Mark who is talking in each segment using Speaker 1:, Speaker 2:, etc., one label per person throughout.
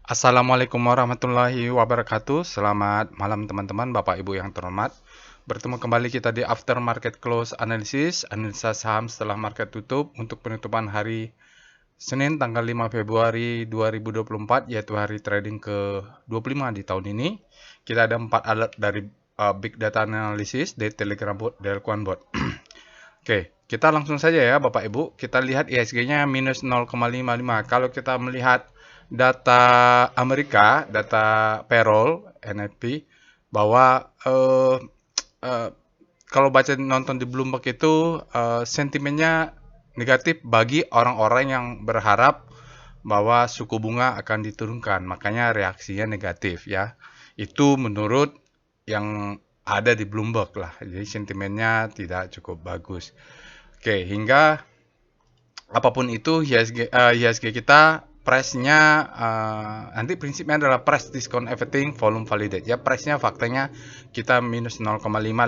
Speaker 1: Assalamualaikum warahmatullahi wabarakatuh. Selamat malam teman-teman, Bapak Ibu yang terhormat. Bertemu kembali kita di After Market Close Analysis, analisa saham setelah market tutup untuk penutupan hari Senin tanggal 5 Februari 2024, yaitu hari trading ke-25 di tahun ini. Kita ada 4 alert dari Big Data Analysis dari Telegram Bot, dari Quant Bot. Oke, kita langsung saja ya Bapak Ibu. Kita lihat IHSG-nya minus 0,55. Kalau kita melihat data Amerika, data payroll NFP, bahwa eh, kalau baca nonton di Bloomberg itu sentimennya negatif bagi orang-orang yang berharap bahwa suku bunga akan diturunkan. Makanya reaksinya negatif ya. Itu menurut yang ada di Bloomberg lah. Jadi sentimennya tidak cukup bagus. Oke, hingga apapun itu IHSG kita price-nya nanti prinsipnya adalah price discount everything volume validate ya, price-nya faktanya kita minus 0,55.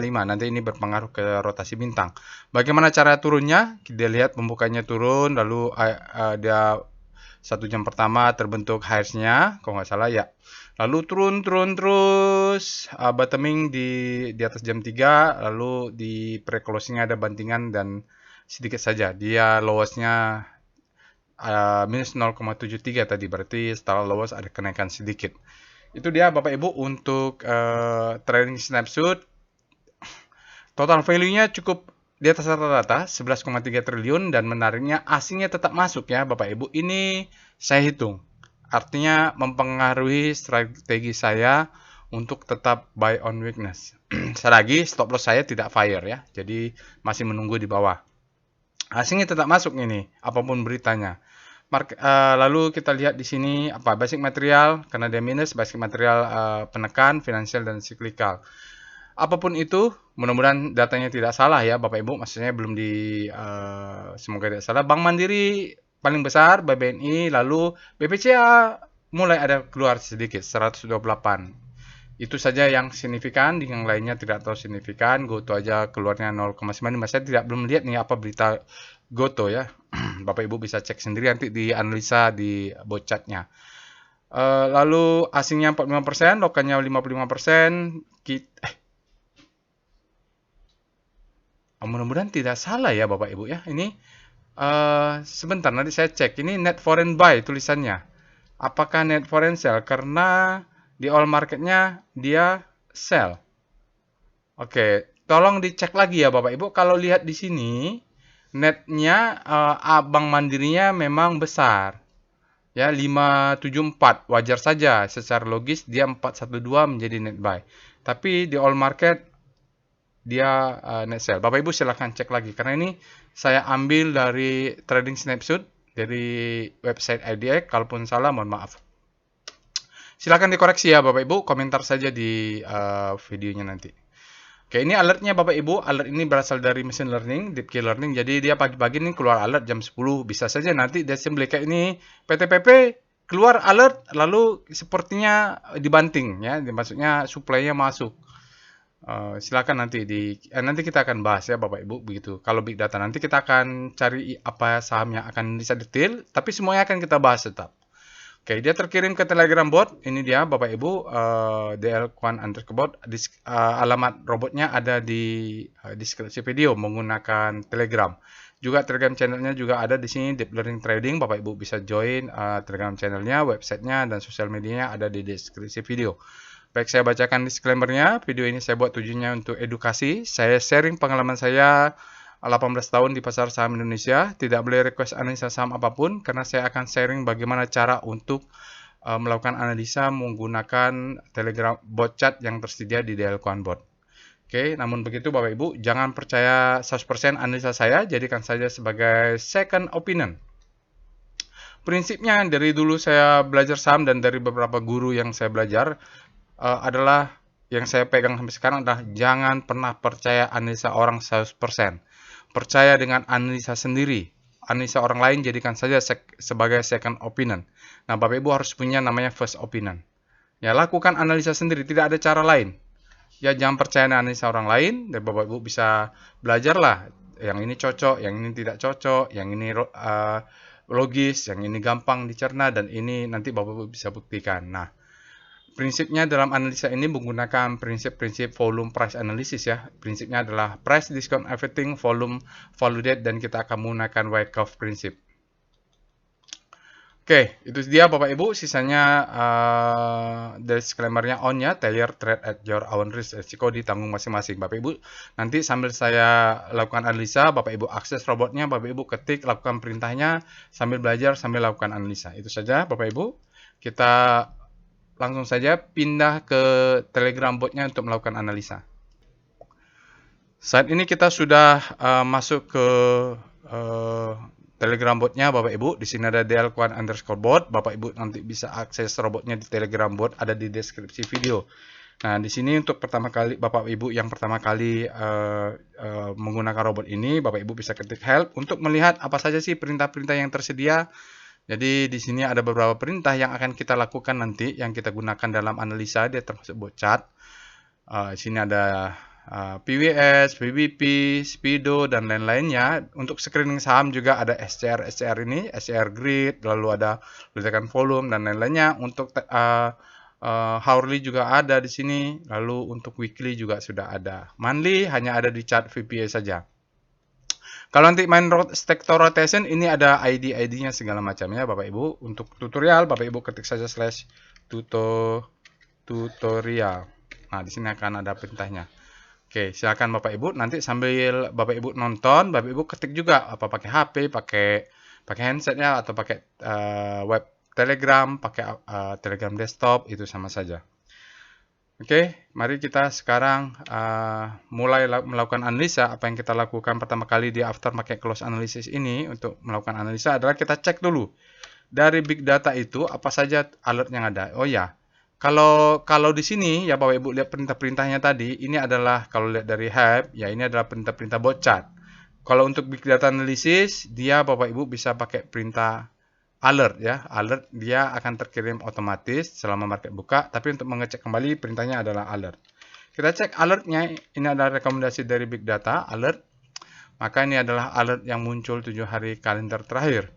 Speaker 1: Nanti ini berpengaruh ke rotasi bintang. Bagaimana cara turunnya? Kita lihat pembukanya turun, lalu dia 1 jam pertama terbentuk highs-nya kalau nggak salah ya, lalu turun terus bottoming di atas jam 3, lalu di pre-closing ada bantingan dan sedikit saja dia lowest-nya minus 0,73 tadi, berarti setelah lowest ada kenaikan sedikit. Itu dia Bapak Ibu untuk trading snapshot. Total value-nya cukup di atas rata-rata 11,3 triliun dan menariknya asingnya tetap masuk ya Bapak Ibu. Ini saya hitung. Artinya mempengaruhi strategi saya untuk tetap buy on weakness. Selagi stop loss saya tidak fire ya. Jadi masih menunggu di bawah. Asingnya tetap masuk ini apapun beritanya. Lalu kita lihat di sini apa basic material karena dia minus, basic material penekan, finansial dan cyclical. Apapun itu, mudah-mudahan datanya tidak salah ya Bapak Ibu, maksudnya belum semoga tidak salah. Bank Mandiri paling besar, BBNI, lalu BPCA mulai ada keluar sedikit, 128. Itu saja yang signifikan, yang lainnya tidak terlalu signifikan. Goto aja keluarnya 0,95. Saya belum lihat nih apa berita Goto ya. Bapak Ibu bisa cek sendiri nanti di analisa di bocatnya. Lalu asingnya 45%, lokalnya 55%. Mudah-mudahan tidak salah ya Bapak Ibu ya. Ini sebentar nanti saya cek. Ini net foreign buy tulisannya. Apakah net foreign sell? Karena di all marketnya dia sell. Oke, tolong dicek lagi ya Bapak Ibu. Kalau lihat di sini netnya Bank Mandirinya memang besar. Ya 574 wajar saja secara logis dia 412 menjadi net buy. Tapi di all market dia net sell. Bapak Ibu silahkan cek lagi karena ini saya ambil dari trading snapshot dari website IDX. Kalaupun salah mohon maaf. Silahkan dikoreksi ya Bapak Ibu, komentar saja di videonya nanti. Oke, ini alertnya Bapak Ibu. Alert ini berasal dari machine learning, deep key learning. Jadi dia pagi-pagi ini keluar alert jam 10. Bisa saja nanti dia kayak ini PTPP keluar alert lalu sepertinya dibanting ya. Maksudnya supply-nya masuk. Silakan nanti kita akan bahas ya Bapak Ibu begitu. Kalau big data nanti kita akan cari apa saham yang akan bisa detail, tapi semuanya akan kita bahas tetap. Oke, dia terkirim ke Telegram bot. Ini dia Bapak Ibu, DL Quant Underbot. Alamat robotnya ada di deskripsi video menggunakan Telegram. Juga Telegram channelnya juga ada di sini, Deep Learning Trading. Bapak Ibu bisa join Telegram channelnya, websitenya, dan sosial medianya ada di deskripsi video. Baik, saya bacakan disclaimer-nya. Video ini saya buat tujuannya untuk edukasi. Saya sharing pengalaman saya 18 tahun di pasar saham Indonesia. Tidak boleh request analisa saham apapun karena saya akan sharing bagaimana cara untuk melakukan analisa menggunakan Telegram bot chat yang tersedia di DL Quant Bot. Oke, namun begitu Bapak Ibu, jangan percaya 100% analisa saya, jadikan saja sebagai second opinion. Prinsipnya dari dulu saya belajar saham dan dari beberapa guru yang saya belajar adalah yang saya pegang sampai sekarang adalah jangan pernah percaya analisa orang 100%. Percaya dengan analisa sendiri. Analisa orang lain jadikan saja sebagai second opinion. Nah, Bapak Ibu harus punya namanya first opinion. Ya, lakukan analisa sendiri, tidak ada cara lain. Ya, jangan percaya analisa orang lain, dan Bapak Ibu bisa belajarlah. Yang ini cocok, yang ini tidak cocok, yang ini logis, yang ini gampang dicerna, dan ini nanti Bapak Ibu bisa buktikan. Nah, prinsipnya dalam analisa ini menggunakan prinsip-prinsip volume price analysis ya. Prinsipnya adalah price discount everything, volume validate, dan kita akan menggunakan Wyckoff prinsip. Oke, itu dia Bapak Ibu. Sisanya disclaimer-nya on ya. Tailor trade at your own risk. Risiko ditanggung masing-masing. Bapak Ibu, nanti sambil saya lakukan analisa, Bapak Ibu akses robotnya, Bapak Ibu ketik, lakukan perintahnya, sambil belajar, sambil lakukan analisa. Itu saja Bapak Ibu. Kita langsung saja pindah ke Telegram botnya untuk melakukan analisa. Saat ini kita sudah masuk ke Telegram botnya Bapak Ibu. Di sini ada dlquan_bot. Bapak Ibu nanti bisa akses robotnya di Telegram bot, ada di deskripsi video. Nah, di sini untuk pertama kali Bapak Ibu yang pertama kali menggunakan robot ini, Bapak Ibu bisa ketik help untuk melihat apa saja sih perintah-perintah yang tersedia. Jadi di sini ada beberapa perintah yang akan kita lakukan nanti yang kita gunakan dalam analisa, dia termasuk bot chart. Di sini ada PWS, PBP, Speedo, dan lain-lainnya. Untuk screening saham juga ada SCR ini, SCR Grid, lalu ada ledakan volume dan lain-lainnya. Untuk hourly juga ada di sini, lalu untuk weekly juga sudah ada. Monthly hanya ada di chart VPA saja. Kalau nanti main sector rotation, ini ada ID-nya segala macamnya Bapak Ibu. Untuk tutorial, Bapak Ibu ketik saja /tutorial. Nah, di sini akan ada perintahnya. Oke, silakan Bapak Ibu. Nanti sambil Bapak Ibu nonton, Bapak Ibu ketik juga apa pakai HP, pakai handset ya, atau pakai web Telegram, pakai Telegram desktop, itu sama saja. Oke, mari kita sekarang mulai melakukan analisa. Apa yang kita lakukan pertama kali di aftermarket close analysis ini untuk melakukan analisa adalah kita cek dulu dari big data itu apa saja alert yang ada. Oh ya, kalau di sini ya Bapak Ibu lihat perintah-perintahnya tadi, ini adalah kalau lihat dari Hype, ya ini adalah perintah-perintah bot chart. Kalau untuk big data analysis, dia Bapak Ibu bisa pakai perintah alert ya. Alert dia akan terkirim otomatis selama market buka, tapi untuk mengecek kembali perintahnya adalah alert. Kita cek alertnya, ini adalah rekomendasi dari big data alert. Maka ini adalah alert yang muncul 7 hari kalender terakhir.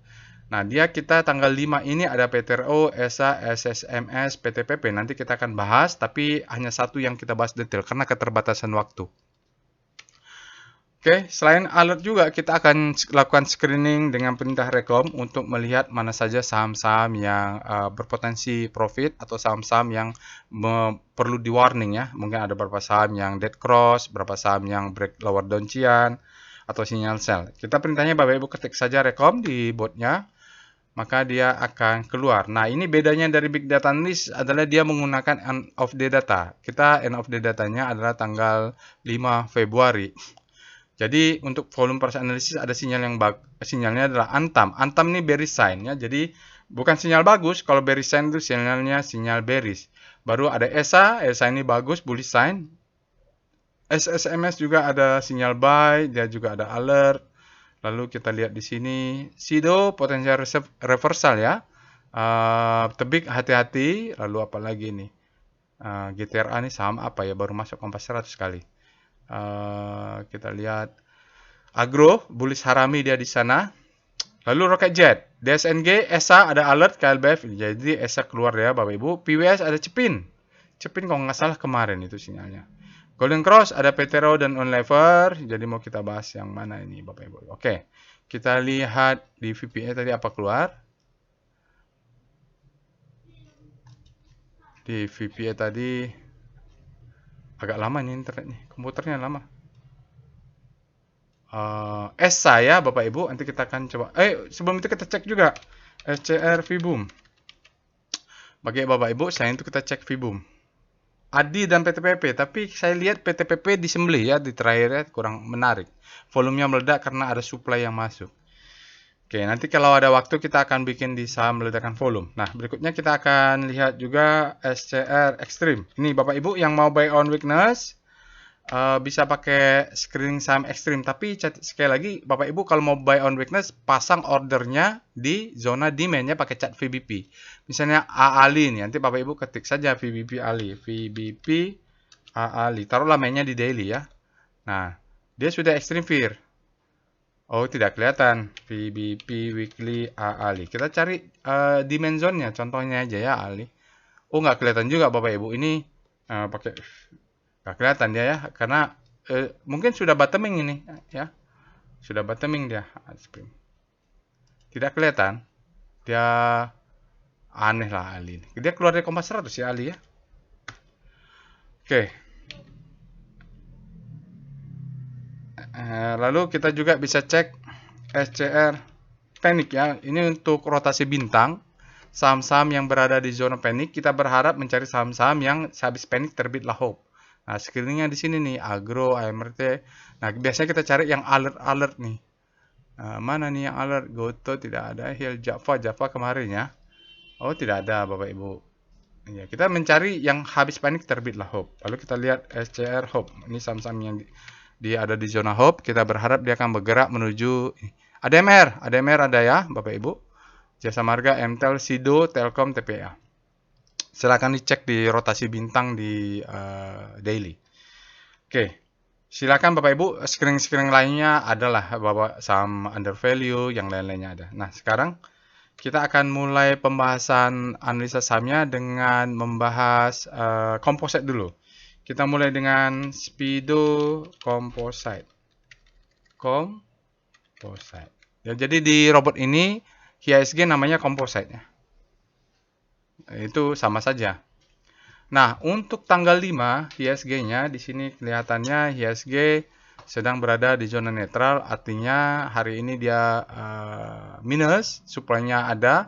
Speaker 1: Nah, kita tanggal 5 ini ada PTRO, ESA, SSMS, PTPP. Nanti kita akan bahas, tapi hanya satu yang kita bahas detail karena keterbatasan waktu. Oke, selain alert juga kita akan lakukan screening dengan perintah rekom untuk melihat mana saja saham-saham yang berpotensi profit atau saham-saham yang perlu di warning ya. Mungkin ada beberapa saham yang dead cross, beberapa saham yang break lower downtrend atau sinyal sell. Kita perintahnya Bapak Ibu ketik saja rekom di botnya, maka dia akan keluar. Nah, ini bedanya dari big data analysis adalah dia menggunakan end of day data. Kita end of day datanya adalah tanggal 5 Februari. Jadi untuk volume price analysis ada sinyalnya adalah Antam. Antam ini bearish sign ya. Jadi bukan sinyal bagus. Kalau bearish sign itu sinyalnya sinyal bearish. Baru ada ESA ini bagus bullish sign. SSMS juga ada sinyal buy, dia juga ada alert. Lalu kita lihat di sini Sido potensial reversal ya. Tebik hati-hati. Lalu apa lagi nih? GTRA ini saham apa ya? Baru masuk Kompas 100 kali. Kita lihat Agro, bullish harami dia di sana. Lalu Rocket Jet, DSNG, ESA ada alert KLBF. Jadi ESA keluar ya Bapak Ibu. PWS ada Cepin. Cepin kalau nggak salah kemarin itu sinyalnya. Golden Cross ada PTRO dan Unilever. Jadi mau kita bahas yang mana ini Bapak Ibu. Oke, kita lihat di VPA tadi apa keluar. Di VPA tadi agak lama nih internet nih, komputernya lama. ESA ya Bapak Ibu, nanti kita akan coba. Sebelum itu kita cek juga SCR Vboom. Bagi Bapak Ibu, selain itu kita cek Vboom. ADI dan PTPP, tapi saya lihat PTPP disembelih ya di terakhirnya kurang menarik. Volumenya meledak karena ada supply yang masuk. Oke, nanti kalau ada waktu kita akan bikin di saham ledakan volume. Nah, berikutnya kita akan lihat juga SCR Extreme. Ini Bapak Ibu yang mau buy on weakness, bisa pakai screening saham Extreme. Tapi sekali lagi, Bapak Ibu kalau mau buy on weakness, pasang ordernya di zona demand-nya pakai chart VBP. Misalnya AALI nih, nanti Bapak Ibu ketik saja VBP Ali. VBP AALI. Taruhlah mainnya di daily ya. Nah, dia sudah Extreme Fear. Oh, tidak kelihatan. VBP Weekly Ali. Kita cari dimensionnya, contohnya aja ya Ali. Oh, nggak kelihatan juga Bapak Ibu. Ini pakai nggak kelihatan dia ya, karena mungkin sudah bottoming ini ya. Sudah bottoming dia. Tidak kelihatan. Dia aneh lah Ali. Dia keluar dari Kompas 100 ya Ali ya. Oke. Lalu kita juga bisa cek SCR panik ya. Ini untuk rotasi bintang. Saham-saham yang berada di zona panik, kita berharap mencari saham-saham yang sehabis panik terbitlah hope. Nah, screeningnya di sini nih, Agro, AMRT. Nah, biasanya kita cari yang alert-alert nih. Mana nih yang alert? Goto tidak ada, Hill Java kemarin ya. Oh, tidak ada Bapak Ibu. Ya, kita mencari yang habis panik terbitlah hope. Lalu kita lihat SCR hope. Ini saham-saham yang dia ada di zona hope, kita berharap dia akan bergerak menuju ADMR ada ya Bapak Ibu. Jasa Marga, MTEL, Sido, Telkom, TPA. Silakan dicek di rotasi bintang di daily. Oke. Silakan Bapak Ibu, screening lainnya adalah Bapak saham under value, yang lain-lainnya ada. Nah, sekarang kita akan mulai pembahasan analisa sahamnya dengan membahas composite dulu. Kita mulai dengan Speedo Composite. Ya, jadi di robot ini IHSG namanya composite ya. Itu sama saja. Nah, untuk tanggal 5 IHSG-nya di sini kelihatannya IHSG sedang berada di zona netral, artinya hari ini dia minus, supply-nya ada,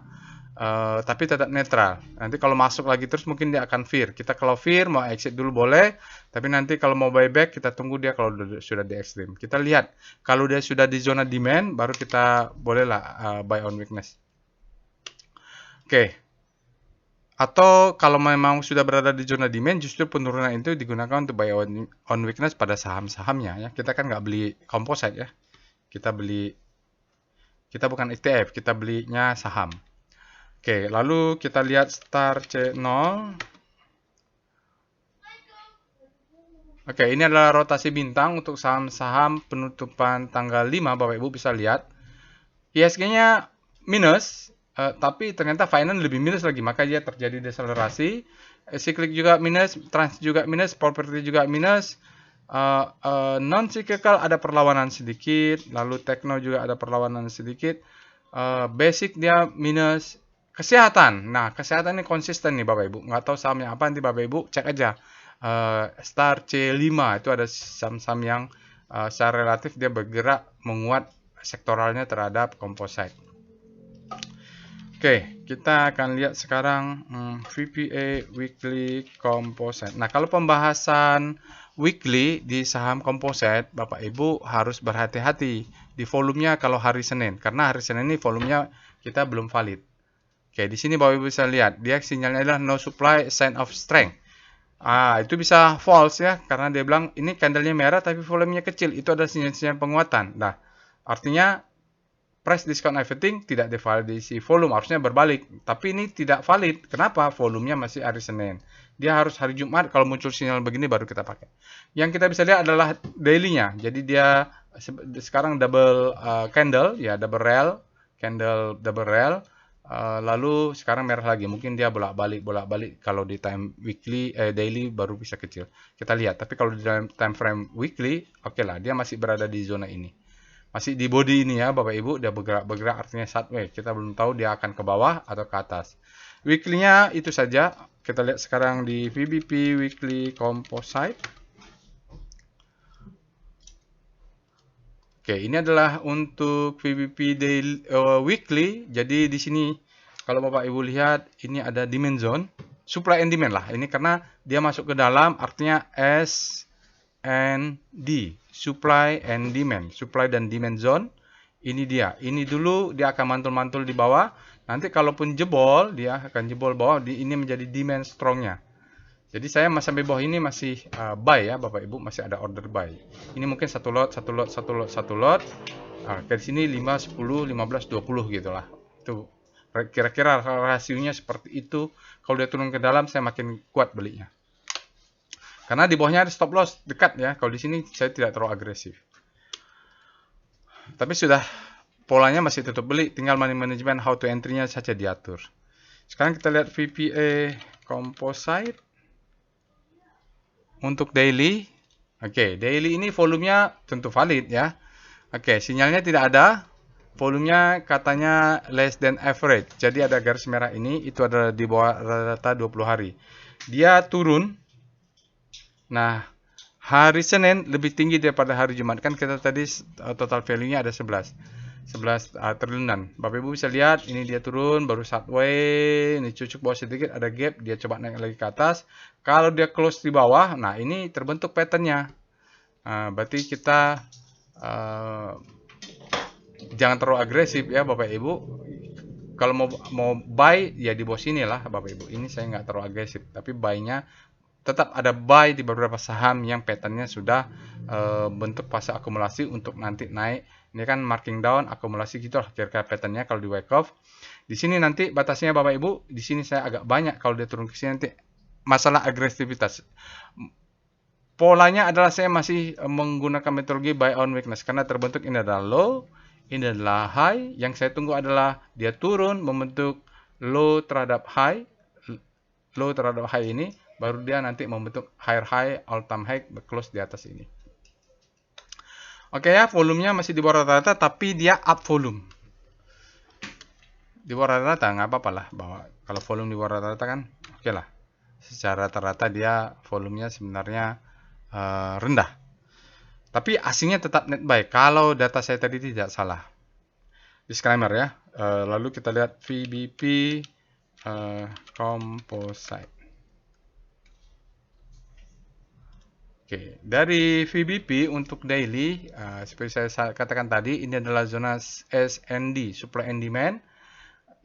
Speaker 1: tapi tetap netral. Nanti kalau masuk lagi terus mungkin dia akan fear. Kita kalau fear mau exit dulu boleh, tapi nanti kalau mau buyback kita tunggu dia kalau sudah di ekstrim. Kita lihat kalau dia sudah di zona demand baru kita bolehlah buy on weakness. Oke. Atau kalau memang sudah berada di zona demand, justru penurunan itu digunakan untuk buy on weakness pada saham-sahamnya ya. Kita kan nggak beli composite ya. Kita bukan ETF, kita belinya saham. Oke, lalu kita lihat Star C0. Oke, ini adalah rotasi bintang untuk saham-saham penutupan tanggal 5, Bapak Ibu bisa lihat. IHSG-nya minus, tapi ternyata finance lebih minus lagi, maka dia terjadi deselerasi. Cyclic juga minus, trans juga minus, property juga minus. Non cyclical ada perlawanan sedikit, lalu techno juga ada perlawanan sedikit. Basic dia minus. Kesehatan, nah kesehatan ini konsisten nih Bapak Ibu. Nggak tahu sahamnya apa, nanti Bapak Ibu cek aja. Star C5 itu ada saham-saham yang secara relatif dia bergerak menguat sektoralnya terhadap composite. Oke, kita akan lihat sekarang VPA Weekly Composite. Nah, kalau pembahasan weekly di saham composite, Bapak Ibu harus berhati-hati di volumenya kalau hari Senin. Karena hari Senin ini volumenya kita belum valid. Oke, di sini Bapak Ibu bisa lihat, dia sinyalnya adalah no supply, sign of strength. Itu bisa false ya, karena dia bilang ini candlenya merah tapi volumenya kecil. Itu adalah sinyal-sinyal penguatan. Nah, artinya price discount everything tidak divalidasi volume, harusnya berbalik. Tapi ini tidak valid. Kenapa? Volumenya masih hari Senin. Dia harus hari Jumat, kalau muncul sinyal begini baru kita pakai. Yang kita bisa lihat adalah daily-nya. Jadi dia sekarang double candle, ya double rail, candle double rail. Lalu sekarang merah lagi. Mungkin dia bolak-balik. Kalau di time weekly, daily baru bisa kecil. Kita lihat. Tapi kalau di time frame weekly, oke lah. Dia masih berada di zona ini. Masih di body ini ya Bapak Ibu, dia bergerak artinya sideways. Kita belum tahu dia akan ke bawah atau ke atas. Weekly-nya itu saja. Kita lihat sekarang di VBP Weekly Composite. Oke, ini adalah untuk VBP daily, weekly. Jadi di sini kalau Bapak Ibu lihat ini ada demand zone, supply and demand lah. Ini karena dia masuk ke dalam artinya S and D, supply and demand, supply dan demand zone. Ini dia, ini dulu dia akan mantul-mantul di bawah. Nanti kalaupun jebol, dia akan jebol bawah. Ini menjadi demand strongnya. Jadi saya sampai bawah ini masih buy ya Bapak Ibu, masih ada order buy. Ini mungkin satu lot. Dari sini 5, 10, 15, 20 gitulah. Itu kira-kira rasionya seperti itu. Kalau dia turun ke dalam, saya makin kuat belinya. Karena di bawahnya ada stop loss dekat ya. Kalau di sini saya tidak terlalu agresif. Tapi sudah polanya masih tetap beli, tinggal money management how to entry-nya saja diatur. Sekarang kita lihat VPA Composite untuk daily. Oke, daily ini volumenya tentu valid ya. Oke, sinyalnya tidak ada. Volumenya katanya less than average. Jadi ada garis merah ini, itu adalah di bawah rata-rata 20 hari. Dia turun. Nah, hari Senin lebih tinggi daripada hari Jumat. Kan kita tadi total value-nya ada 11 triliunan. Bapak Ibu bisa lihat, ini dia turun, baru sideways, ini cucuk bawah sedikit, ada gap, dia coba naik lagi ke atas. Kalau dia close di bawah, nah ini terbentuk pattern-nya. Berarti kita jangan terlalu agresif ya Bapak Ibu. Kalau mau buy ya di bawah sini lah Bapak Ibu. Ini saya nggak terlalu agresif, tapi buy-nya tetap ada buy di beberapa saham yang pattern-nya sudah bentuk fase akumulasi untuk nanti naik. Ini kan marking down, akumulasi gitu lah kira-kira pattern-nya kalau di wake off. Di sini nanti batasnya Bapak Ibu, di sini saya agak banyak kalau dia turun ke sini nanti masalah agresivitas. Polanya adalah saya masih menggunakan metodologi buy on weakness karena terbentuk ini adalah low, ini adalah high. Yang saya tunggu adalah dia turun membentuk low terhadap high ini, baru dia nanti membentuk higher high, all time high, close di atas ini. Oke ya, volumenya masih di bawah rata-rata, tapi dia up volume. Di bawah rata-rata nggak apa-apa lah, bahwa kalau volume di bawah rata-rata kan oke lah. Secara rata-rata dia volumenya sebenarnya rendah. Tapi asingnya tetap net buy kalau data saya tadi tidak salah. Disclaimer ya. Lalu kita lihat VBP Composite. Oke, dari VBP untuk daily, seperti saya katakan tadi, ini adalah zona SND, supply and demand,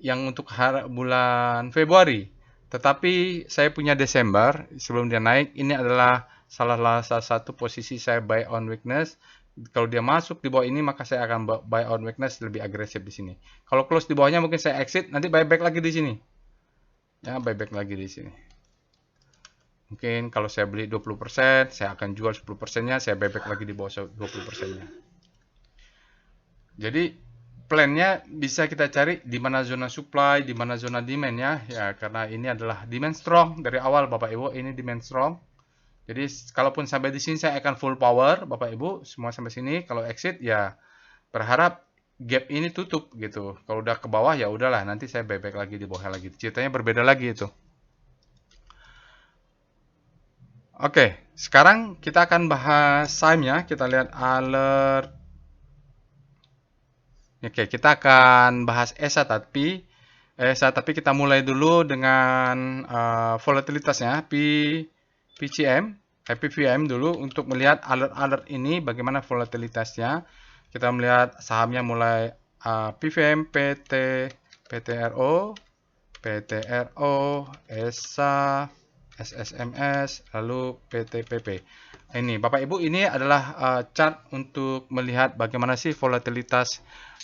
Speaker 1: yang untuk bulan Februari. Tetapi saya punya Desember, sebelum dia naik, ini adalah salah satu posisi saya buy on weakness. Kalau dia masuk di bawah ini, maka saya akan buy on weakness lebih agresif di sini. Kalau close di bawahnya, mungkin saya exit, nanti buy back lagi di sini. Ya, buy back lagi di sini. Mungkin kalau saya beli 20%, saya akan jual 10%-nya, saya buy back lagi di bawah 20%-nya. Jadi, plan-nya bisa kita cari di mana zona supply, di mana zona demand ya. Ya, karena ini adalah demand strong dari awal Bapak Ibu, ini demand strong. Jadi, kalaupun sampai di sini saya akan full power Bapak Ibu, semua sampai sini. Kalau exit ya berharap gap ini tutup gitu. Kalau udah ke bawah ya udahlah, nanti saya buy back lagi di bawah lagi. Ceritanya berbeda lagi itu. Oke, sekarang kita akan bahas saham-nya. Kita lihat alert. Oke, kita akan bahas ESA tapi kita mulai dulu dengan volatilitasnya PVM dulu untuk melihat alert-alert ini bagaimana volatilitasnya. Kita melihat sahamnya mulai PVM, PTRO, ESA, SSMS, lalu PTPP. Ini Bapak Ibu, ini adalah chart untuk melihat bagaimana sih volatilitas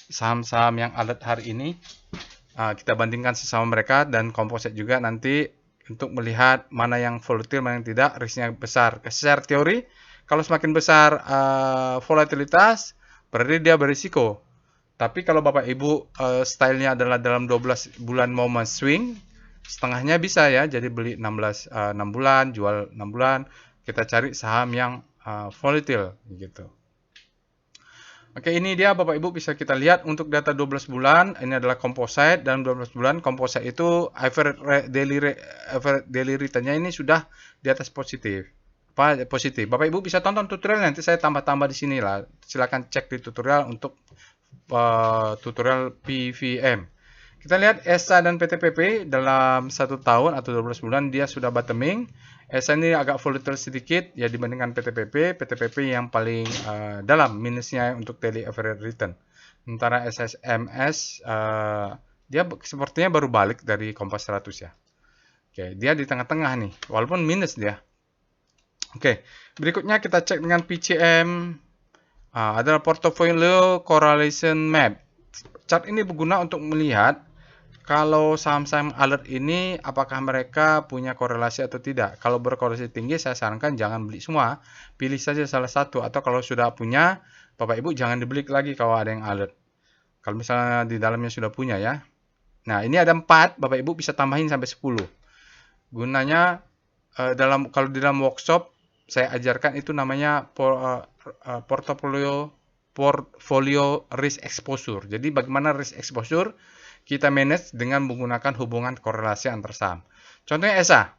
Speaker 1: saham-saham yang alert hari ini. Kita bandingkan sesama mereka dan komposit juga nanti untuk melihat mana yang volatile, mana yang tidak, risknya besar. Secara teori, kalau semakin besar volatilitas, berarti dia berisiko. Tapi kalau Bapak Ibu stylenya adalah dalam 12 bulan moment swing, setengahnya bisa ya, jadi beli 6 bulan, jual 6 bulan. Kita cari saham yang volatile gitu. Oke, ini dia Bapak Ibu bisa kita lihat untuk data 12 bulan. Ini adalah composite dalam 12 bulan. Composite itu average daily return-nya ini sudah di atas positif. Positif. Bapak Ibu bisa tonton tutorial, nanti saya tambah-tambah di sini lah. Silakan cek di tutorial untuk tutorial PVM. Kita lihat ESA dan PTPP dalam 1 tahun atau 12 bulan dia sudah bottoming. ESA ini agak volatile sedikit ya dibandingkan PTPP. PTPP yang paling dalam minusnya untuk daily average return. Sementara SSMS dia sepertinya baru balik dari Kompas 100 ya. Oke, dia di tengah-tengah nih, walaupun minus dia. Oke, berikutnya kita cek dengan PCM. Adalah portfolio correlation map. Chart ini berguna untuk melihat kalau saham-saham alert ini apakah mereka punya korelasi atau tidak. Kalau berkorelasi tinggi saya sarankan jangan beli semua, pilih saja salah satu, atau kalau sudah punya Bapak Ibu jangan dibeli lagi kalau ada yang alert. Kalau misalnya di dalamnya sudah punya ya. Nah, ini ada 4, Bapak Ibu bisa tambahin sampai 10. Gunanya kalau di dalam workshop saya ajarkan itu namanya portfolio risk exposure. Jadi bagaimana risk exposure kita manage dengan menggunakan hubungan korelasi antar saham. Contohnya ESA.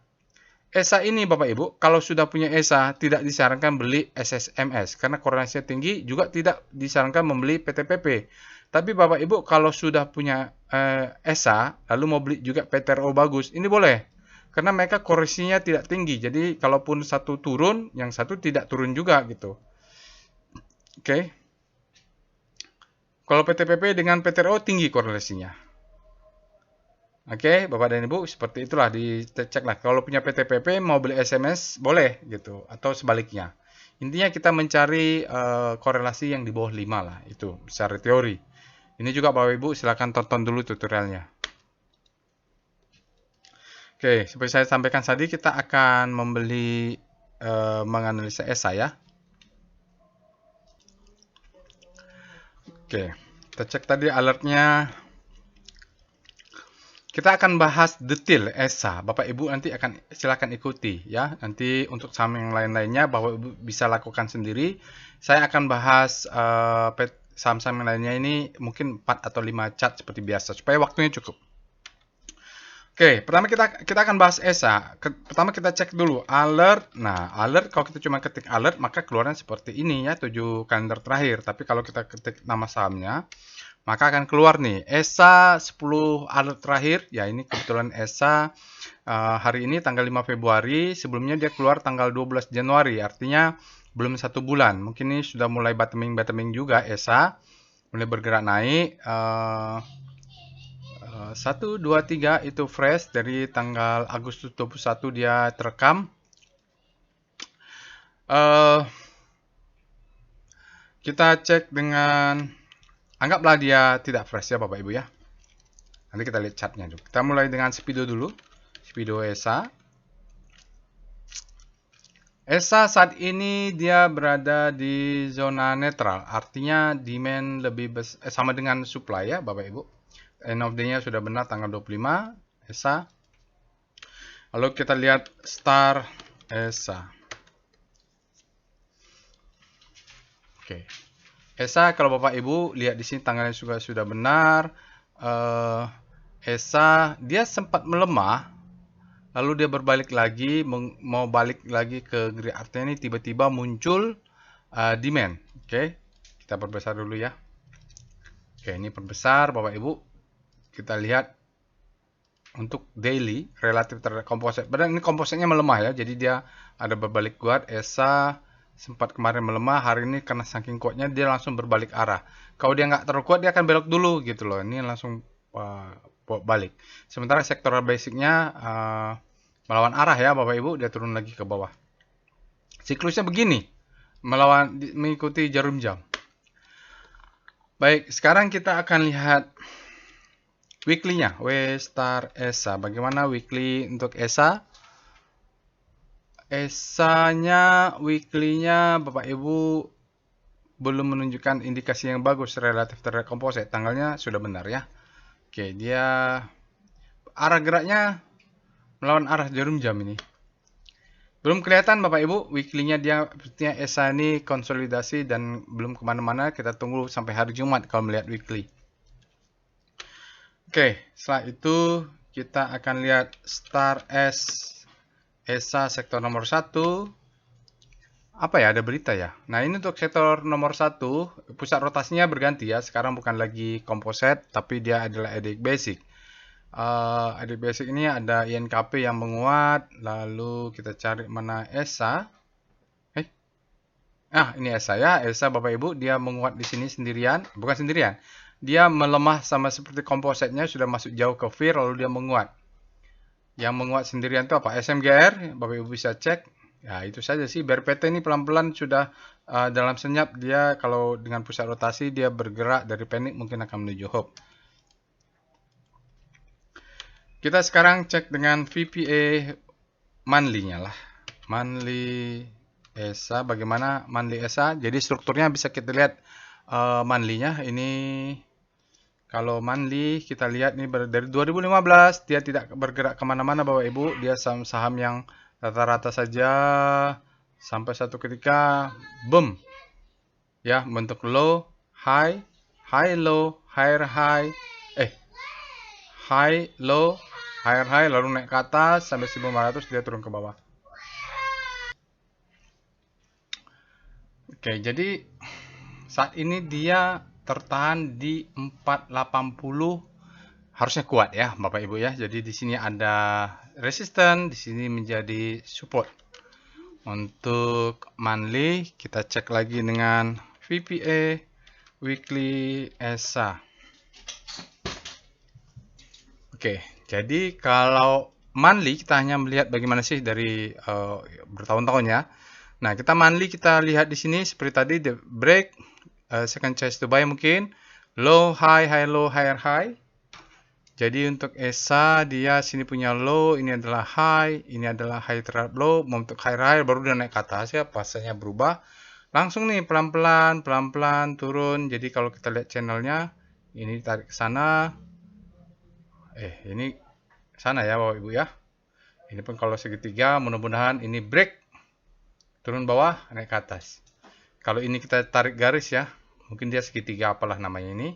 Speaker 1: ESA ini Bapak Ibu, kalau sudah punya ESA tidak disarankan beli SSMS karena korelasinya tinggi, juga tidak disarankan membeli PTPP. Tapi Bapak Ibu kalau sudah punya ESA lalu mau beli juga PTRO bagus, ini boleh. Karena mereka korelasinya tidak tinggi. Jadi kalaupun satu turun, yang satu tidak turun juga gitu. Oke. Kalau PTPP dengan PTRO tinggi korelasinya. Oke, Bapak dan Ibu, seperti itulah dicek lah. Kalau punya PTPP mau beli SMS boleh gitu, atau sebaliknya. Intinya kita mencari korelasi yang di bawah 5 lah, itu secara teori. Ini juga Bapak Ibu silakan tonton dulu tutorialnya. Oke, seperti saya sampaikan tadi kita akan menganalisa ESA ya. Oke, kita cek tadi alertnya. Kita akan bahas detail ESA. Bapak Ibu nanti silakan ikuti ya. Nanti untuk saham yang lain-lainnya Bapak Ibu bisa lakukan sendiri. Saya akan bahas saham-saham yang lainnya ini mungkin 4 atau 5 chart seperti biasa supaya waktunya cukup. Oke, pertama kita akan bahas ESA. Pertama kita cek dulu alert. Nah, alert kalau kita cuma ketik alert maka keluarnya seperti ini ya, 7 kalender terakhir. Tapi kalau kita ketik nama sahamnya maka akan keluar nih ESA 10 alert terakhir. Ya, ini kebetulan ESA hari ini tanggal 5 Februari. Sebelumnya dia keluar tanggal 12 Januari. Artinya belum 1 bulan. Mungkin ini sudah mulai bottoming juga ESA. Mulai bergerak naik. 1, 2, 3 itu fresh. Dari tanggal Agustus 21 dia terekam. Kita cek dengan... Anggaplah dia tidak fresh ya Bapak Ibu ya. Nanti kita lihat chartnya dulu. Kita mulai dengan Speedo dulu. Speedo ESA. ESA saat ini dia berada di zona netral. Artinya demand lebih sama dengan supply ya Bapak Ibu. End of day-nya sudah benar tanggal 25 ESA. Lalu kita lihat star ESA. Oke. ESA kalau Bapak Ibu lihat di sini tanggalnya juga sudah benar. ESA dia sempat melemah, lalu dia berbalik lagi, mau balik lagi ke grid. Artinya ini tiba-tiba muncul demand. Oke, kita perbesar dulu ya. Oke, ini perbesar Bapak Ibu. Kita lihat untuk daily relatif terhadap komposit. Padahal ini kompositnya melemah ya, jadi dia ada berbalik kuat. ESA sempat kemarin melemah, hari ini karena saking kuatnya dia langsung berbalik arah. Kalau dia nggak terlalu kuat dia akan belok dulu gitu loh. Ini langsung balik. Sementara sektoral basicnya melawan arah ya Bapak Ibu, dia turun lagi ke bawah. Siklusnya begini, mengikuti jarum jam. Baik, sekarang kita akan lihat weekly-nya, W star ESA. Bagaimana weekly untuk ESA? ESA-nya, weekly-nya Bapak Ibu belum menunjukkan indikasi yang bagus relatif terhadap komposit. Tanggalnya sudah benar ya. Oke, dia arah geraknya melawan arah jarum jam ini. Belum kelihatan Bapak Ibu, weekly-nya dia sepertinya ESA ini konsolidasi dan belum kemana-mana. Kita tunggu sampai hari Jumat kalau melihat weekly. Oke, setelah itu kita akan lihat star S. ESA sektor nomor 1. Apa ya, ada berita ya. Nah, ini untuk sektor nomor 1, pusat rotasinya berganti ya. Sekarang bukan lagi komposit, tapi dia adalah EDX Basic. EDX Basic ini ada INKP yang menguat. Lalu kita cari mana ESA. Ini ESA ya. ESA Bapak Ibu, dia menguat di sini sendirian. Bukan sendirian. Dia melemah sama seperti kompositnya, sudah masuk jauh ke fear, lalu dia menguat. Yang menguat sendirian itu apa? SMGR, Bapak Ibu bisa cek. Ya, itu saja sih. BRPT ini pelan-pelan sudah dalam senyap. Dia kalau dengan pusat rotasi, dia bergerak dari panic mungkin akan menuju hope. Kita sekarang cek dengan VPA monthly-nya lah. Monthly ESA. Bagaimana monthly ESA? Jadi strukturnya bisa kita lihat monthly-nya. Ini kalau monthly kita lihat nih dari 2015 dia tidak bergerak kemana-mana Bapak Ibu. Dia saham-saham yang rata-rata saja sampai satu ketika boom ya, bentuk low, high, high low, higher high, high low, higher high, lalu naik ke atas sampai 1500 dia turun ke bawah. Oke, jadi saat ini dia tertahan di 480, harusnya kuat ya Bapak Ibu ya. Jadi di sini ada resisten, di sini menjadi support. Untuk monthly kita cek lagi dengan VPA, weekly, ESA. Oke, jadi kalau monthly kita hanya melihat bagaimana sih dari bertahun-tahun ya. Nah, kita monthly kita lihat di sini seperti tadi the break, second chance to buy mungkin, low, high, high, low, higher, high. Jadi untuk ESA dia sini punya low, ini adalah high, ini adalah high terhadap low, untuk higher high baru dia naik ke atas ya, pasnya berubah. Langsung nih pelan-pelan, pelan-pelan turun. Jadi kalau kita lihat channelnya, ini tarik ke sana. Ini sana ya Bapak Ibu ya. Ini pun kalau segitiga, mudah-mudahan ini break, turun bawah, naik ke atas. Kalau ini kita tarik garis ya, mungkin dia segitiga apalah namanya ini.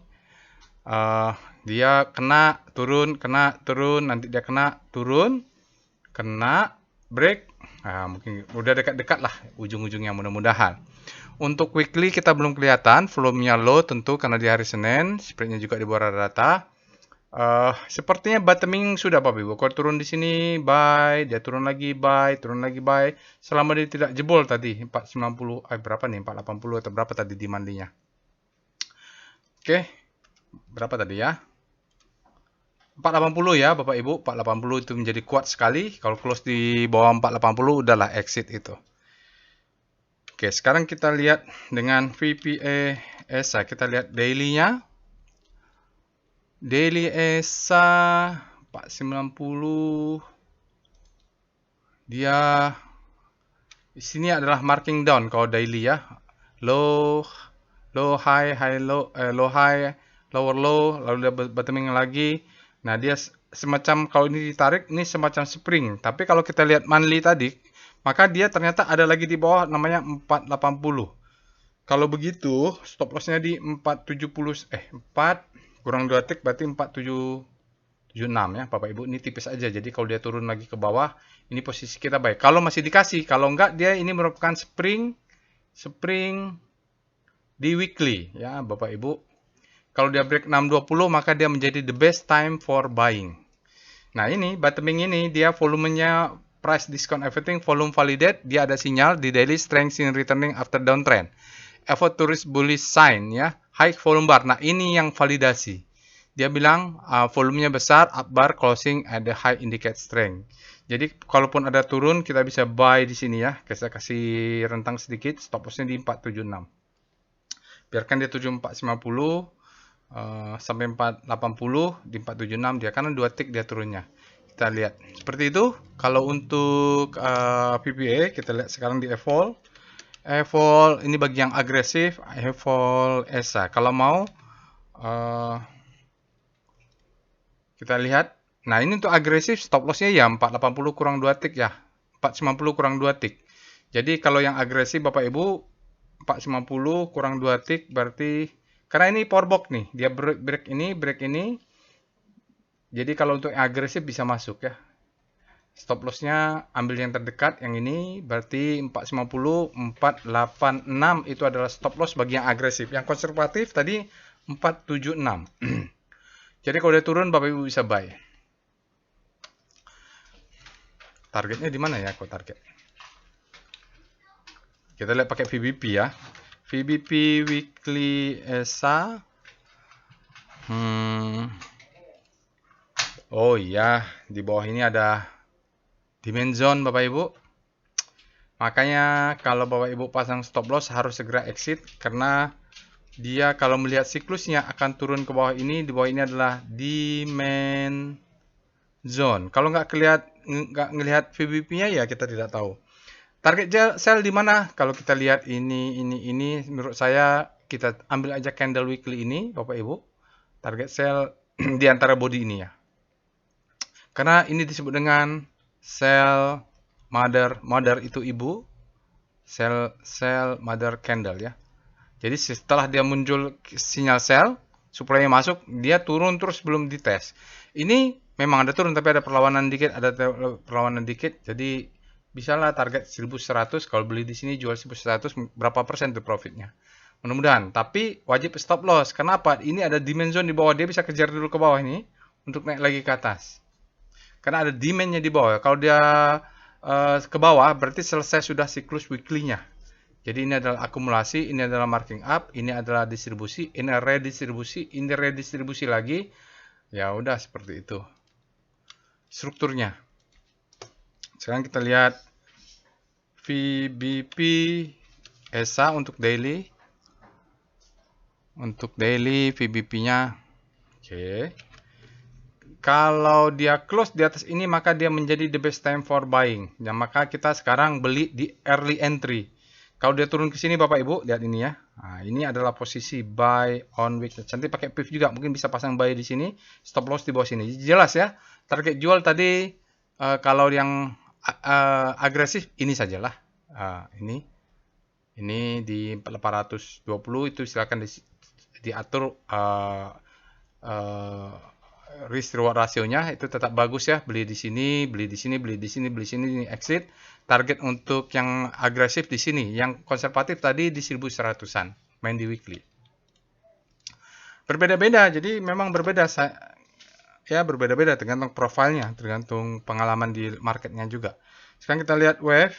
Speaker 1: Dia kena turun, nanti dia kena turun, kena break. Nah, mungkin udah dekat-dekat lah ujung-ujungnya mudah-mudahan. Untuk weekly kita belum kelihatan, volumenya low tentu karena di hari Senin, spreadnya juga di bawah rata-rata. Sepertinya bottoming sudah Bapak Ibu. Kalau turun di sini buy, dia turun lagi buy, turun lagi buy. Selama dia tidak jebol tadi 490, berapa nih 480 atau berapa tadi di mandinya. Oke. Berapa tadi ya? 480 ya Bapak Ibu. 480 itu menjadi kuat sekali. Kalau close di bawah 480 udahlah exit itu. Oke, sekarang kita lihat dengan VPA ESA. Kita lihat daily-nya. Daily ESA 490. Dia di sini adalah marking down kalau daily ya. Low, low high, high low, low high, lower low, lalu dia bottoming lagi. Nah, dia semacam kalau ini ditarik ini semacam spring. Tapi kalau kita lihat monthly tadi, maka dia ternyata ada lagi di bawah namanya 480. Kalau begitu, stop loss-nya di 470 4 kurang 2 tick berarti 4776 ya Bapak Ibu. Ini tipis aja. Jadi kalau dia turun lagi ke bawah, ini posisi kita baik. Kalau masih dikasih, kalau enggak dia ini merupakan spring di weekly ya Bapak Ibu. Kalau dia break 620 maka dia menjadi the best time for buying. Nah, ini bottoming ini dia volumenya price discount everything, volume validate, dia ada sinyal di daily strength in returning after downtrend. Effort to reach bullish sign ya, high volume bar. Nah, ini yang validasi. Dia bilang volumenya besar, up bar closing at the high indicate strength. Jadi kalaupun ada turun kita bisa buy di sini ya. Saya kasih rentang sedikit, stop loss-nya di 476. Biarkan dia 7450 sampai 480 di 476 dia karena 2 tick dia turunnya. Kita lihat seperti itu. Kalau untuk PPA kita lihat sekarang di evol ini bagi yang agresif, evol ESA. Kalau mau kita lihat. Nah, ini untuk agresif stop loss-nya ya 480 kurang 2 tick ya. 490 kurang 2 tick. Jadi kalau yang agresif Bapak Ibu 450 kurang 2 tick berarti karena ini power box nih, dia break ini. Jadi kalau untuk yang agresif bisa masuk ya. Stop loss-nya ambil yang terdekat, yang ini berarti 450, 486 itu adalah stop loss bagi yang agresif. Yang konservatif tadi 476. Jadi kalau dia turun Bapak Ibu bisa buy. Targetnya di mana ya kok target? Kita lihat pakai VBP ya. VBP weekly ESA. Oh iya, di bawah ini ada demand zone Bapak Ibu. Makanya kalau Bapak Ibu pasang stop loss harus segera exit karena dia kalau melihat siklusnya akan turun ke bawah ini. Di bawah ini adalah demand zone. Kalau nggak ngelihat VBP-nya ya kita tidak tahu. Target sell di mana? Kalau kita lihat ini, menurut saya kita ambil aja candle weekly ini, Bapak Ibu. Target sell di antara body ini ya. Karena ini disebut dengan sell mother itu ibu, sell mother candle ya. Jadi setelah dia muncul sinyal sell, supply-nya masuk, dia turun terus belum dites. Ini memang ada turun tapi ada perlawanan dikit, jadi bisalah target 1100, kalau beli di sini jual 1100, berapa persen tuh profitnya. Mudah-mudahan, tapi wajib stop loss. Kenapa? Ini ada demand zone di bawah, dia bisa kejar dulu ke bawah ini untuk naik lagi ke atas. Karena ada demand-nya di bawah. Kalau dia ke bawah, berarti selesai sudah siklus weekly-nya. Jadi ini adalah akumulasi, ini adalah marking up, ini adalah distribusi, ini redistribusi lagi. Ya udah seperti itu strukturnya. Sekarang kita lihat VBP ESA untuk daily. Untuk daily VBP-nya. Oke. Kalau dia close di atas ini, maka dia menjadi the best time for buying. Ya, maka kita sekarang beli di early entry. Kalau dia turun ke sini, Bapak Ibu, lihat ini ya. Nah, ini adalah posisi buy on weekly. Nanti pakai pivot juga, mungkin bisa pasang buy di sini, stop loss di bawah sini. Jelas ya. Target jual tadi kalau yang agresif ini sajalah. Ini di 420 itu silakan diatur risk reward rasionya itu tetap bagus ya. Beli di sini, beli di sini, beli di sini, beli di sini, ini exit. Target untuk yang agresif di sini, yang konservatif tadi di 1100-an, main di weekly. Berbeda-beda, jadi memang berbeda ya, berbeda-beda tergantung profilnya, tergantung pengalaman di marketnya juga. Sekarang kita lihat wave.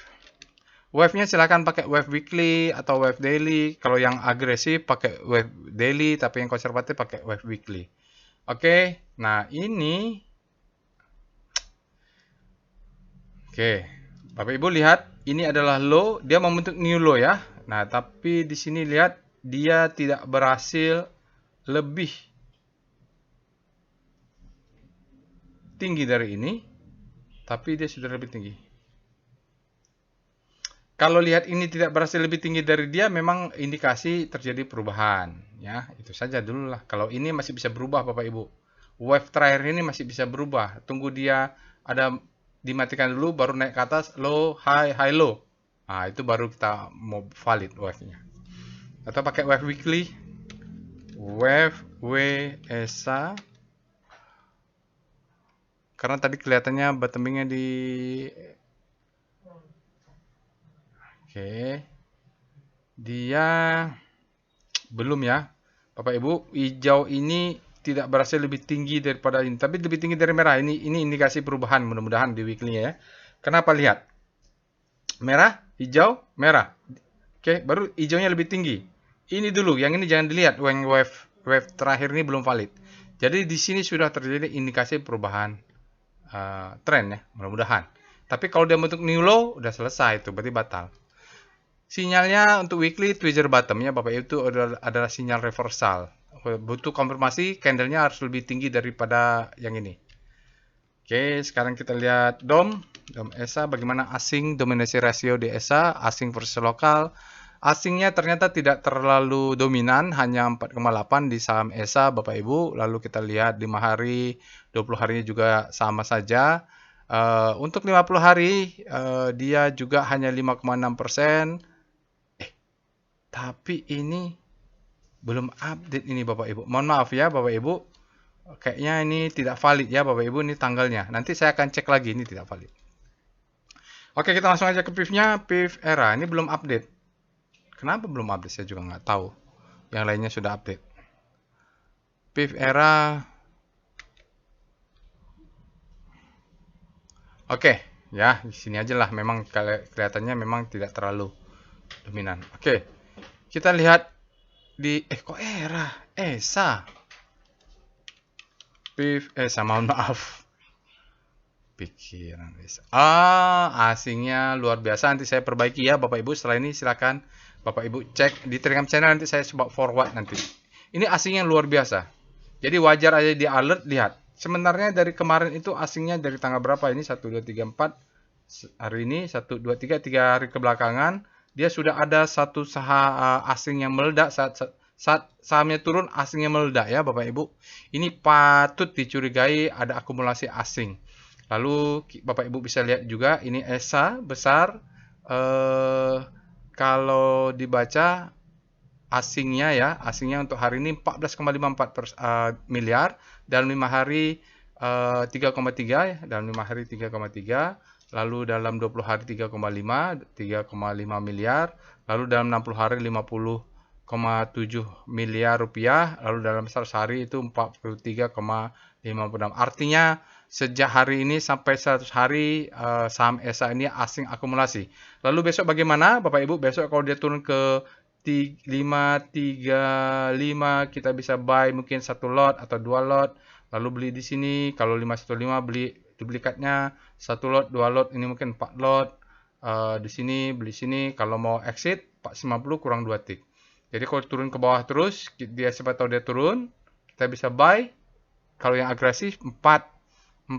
Speaker 1: Wave-nya silakan pakai wave weekly atau wave daily. Kalau yang agresif pakai wave daily, tapi yang konservatif pakai wave weekly. Oke, nah ini. Oke, Bapak Ibu lihat, ini adalah low, dia membentuk new low ya. Nah, tapi di sini lihat, dia tidak berhasil lebih tinggi dari ini, tapi dia sudah lebih tinggi. Kalau lihat ini tidak berhasil lebih tinggi dari dia, memang indikasi terjadi perubahan. Ya, itu saja dulu lah. Kalau ini masih bisa berubah, Bapak Ibu. Wave terakhir ini masih bisa berubah. Tunggu dia ada dimatikan dulu, baru naik ke atas, low, high, high, low. Nah, itu baru kita mau valid wave-nya. Atau pakai wave weekly. Wave WSA. Karena tadi kelihatannya bottoming-nya di... Oke, dia belum ya, Bapak Ibu. Hijau ini tidak berhasil lebih tinggi daripada ini, tapi lebih tinggi dari merah. Ini indikasi perubahan, mudah-mudahan di weekly ya. Kenapa lihat? Merah, hijau, merah. Oke, baru hijaunya lebih tinggi. Ini dulu, yang ini jangan dilihat. Wave terakhir ini belum valid. Jadi di sini sudah terjadi indikasi perubahan tren ya, mudah-mudahan. Tapi kalau dia bentuk new low, udah selesai itu, berarti batal. Sinyalnya untuk weekly tweezer bottomnya Bapak Ibu itu adalah sinyal reversal. Butuh konfirmasi candlenya harus lebih tinggi daripada yang ini. Oke, sekarang kita lihat DOM ESA, bagaimana asing dominasi rasio di ESA, asing versus lokal. Asingnya ternyata tidak terlalu dominan, hanya 4,8 di saham ESA Bapak Ibu. Lalu kita lihat 5 hari, 20 harinya juga sama saja. Untuk 50 hari dia juga hanya 5,6%. Tapi ini belum update ini Bapak Ibu. Mohon maaf ya Bapak Ibu. Kayaknya ini tidak valid ya Bapak Ibu, ini tanggalnya. Nanti saya akan cek lagi, ini tidak valid. Oke, kita langsung aja ke PIF-nya. PIF era, ini belum update. Kenapa belum update? Saya juga nggak tahu. Yang lainnya sudah update. PIF era. Oke, ya di sini aja lah. Memang kelihatannya memang tidak terlalu dominan. Oke. Kita lihat di kok era ESA PIF ESA, mohon maaf, pikiran ESA. Asingnya luar biasa. Nanti saya perbaiki ya Bapak Ibu. Setelah ini silakan Bapak Ibu cek di Telegram channel, nanti saya coba forward nanti. Ini asingnya luar biasa. Jadi wajar aja di alert. Lihat, sebenarnya dari kemarin itu asingnya dari tanggal berapa ini? 1 2 3 4 Hari ini 1, 2, 3 hari kebelakangan dia sudah ada satu saham asing yang meledak saat sahamnya turun, asingnya meledak ya Bapak Ibu. Ini patut dicurigai ada akumulasi asing. Lalu Bapak Ibu bisa lihat juga ini ESA besar. Kalau dibaca asingnya ya, asingnya untuk hari ini 14,54 miliar, dalam 5 hari 3,3 ya, dalam 5 hari 3,3, lalu dalam 20 hari 3,5 miliar, lalu dalam 60 hari 50,7 miliar rupiah, lalu dalam 100 hari itu 43,56. Artinya sejak hari ini sampai 100 hari saham ESA ini asing akumulasi. Lalu besok bagaimana Bapak Ibu? Besok kalau dia turun ke 535 kita bisa buy mungkin 1 lot atau 2 lot, lalu beli di sini. Kalau 515 beli duplikatnya 1 lot, 2 lot, ini mungkin 4 lot. Di sini beli sini. Kalau mau exit 450 kurang 2 tick. Jadi kalau turun ke bawah terus, dia siapa tahu dia turun, kita bisa buy. Kalau yang agresif 486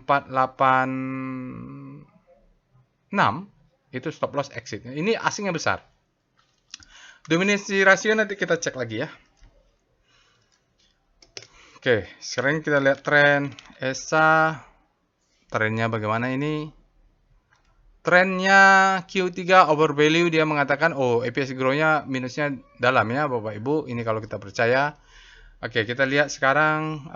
Speaker 1: itu stop loss exit. Ini asingnya besar. Dominasi rasio nanti kita cek lagi ya. Oke, sekarang kita lihat tren ESA. Trennya bagaimana ini? Trennya Q3 overvalue, dia mengatakan EPS grow-nya minusnya dalam ya Bapak Ibu. Ini kalau kita percaya. Oke, kita lihat sekarang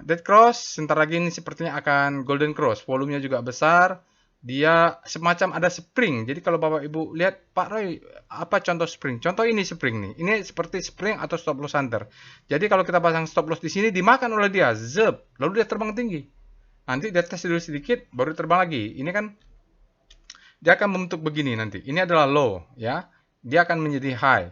Speaker 1: dead cross. Sebentar lagi ini sepertinya akan golden cross. Volumenya juga besar. Dia semacam ada spring. Jadi kalau Bapak Ibu lihat, Pak Roy, apa contoh spring? Contoh ini spring nih. Ini seperti spring atau stop loss hunter. Jadi kalau kita pasang stop loss di sini, dimakan oleh dia, zep, lalu dia terbang tinggi. Nanti dia tes dulu sedikit, baru terbang lagi. Ini kan dia akan membentuk begini nanti. Ini adalah low, ya. Dia akan menjadi high.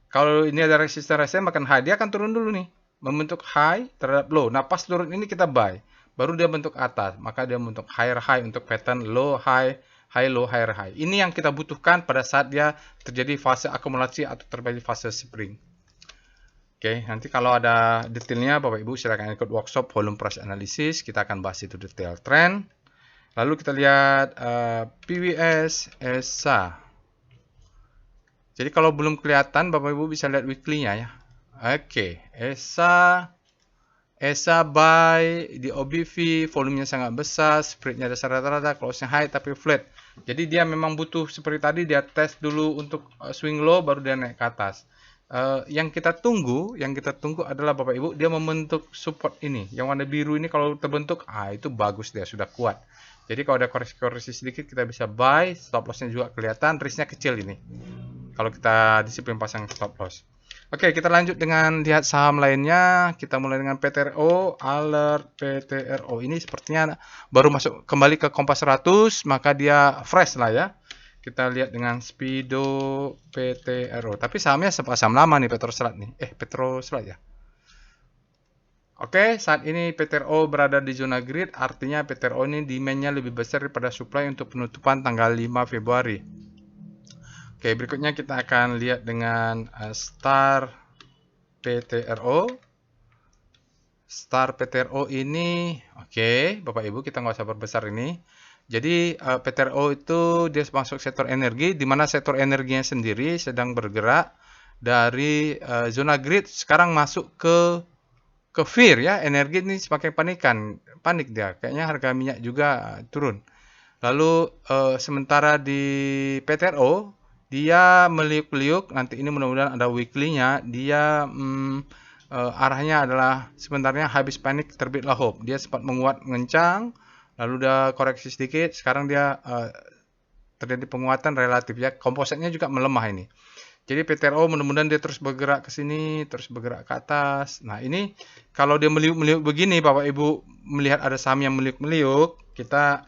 Speaker 1: Kalau ini ada resisten makan high, dia akan turun dulu nih, membentuk high terhadap low. Nah, pas turun ini kita buy. Baru dia bentuk atas, maka dia bentuk higher high untuk pattern low high, high low, higher high. Ini yang kita butuhkan pada saat dia terjadi fase akumulasi atau terjadi fase spring. Oke, nanti kalau ada detailnya Bapak Ibu silakan ikut workshop volume price analysis, kita akan bahas itu detail trend. Lalu kita lihat PWS ESA. Jadi kalau belum kelihatan Bapak Ibu bisa lihat weekly-nya ya. Oke, ESA buy di OBV, volumenya sangat besar, spreadnya dasar rata-rata, close-nya high tapi flat. Jadi dia memang butuh seperti tadi, dia tes dulu untuk swing low baru dia naik ke atas. Yang kita tunggu adalah Bapak Ibu dia membentuk support ini. Yang warna biru ini kalau terbentuk, itu bagus, dia sudah kuat. Jadi kalau ada koreksi-koreksi sedikit kita bisa buy, stop loss-nya juga kelihatan, risk-nya kecil ini. Kalau kita disiplin pasang stop loss. Oke, kita lanjut dengan lihat saham lainnya. Kita mulai dengan PTRO, alert PTRO. Ini sepertinya baru masuk kembali ke Kompas 100, maka dia fresh lah ya. Kita lihat dengan Speedo PTRO. Tapi sahamnya saham lama nih, Petroslat nih. Petroslat ya. Oke, saat ini PTRO berada di zona grid, artinya PTRO ini demand-nya lebih besar daripada supply untuk penutupan tanggal 5 Februari. Oke, berikutnya kita akan lihat dengan Star PTRO. Star PTRO ini, oke, Bapak Ibu kita nggak usah perbesar ini. Jadi PTRO itu dia masuk sektor energi, di mana sektor energinya sendiri sedang bergerak dari zona grid sekarang masuk ke fear ya, energi ini semakin panik dia. Kayaknya harga minyak juga turun. Lalu sementara di PTRO dia meliuk-liuk, nanti ini mudah-mudahan ada weekly-nya, dia arahnya adalah sebenarnya habis panik terbitlah hope. Dia sempat menguat mengencang, lalu dia koreksi sedikit, sekarang dia terjadi penguatan relatif ya. Kompositnya juga melemah ini. Jadi PTRO mudah-mudahan dia terus bergerak ke sini, terus bergerak ke atas. Nah, ini kalau dia meliuk-meliuk begini, Bapak Ibu melihat ada saham yang meliuk-meliuk, kita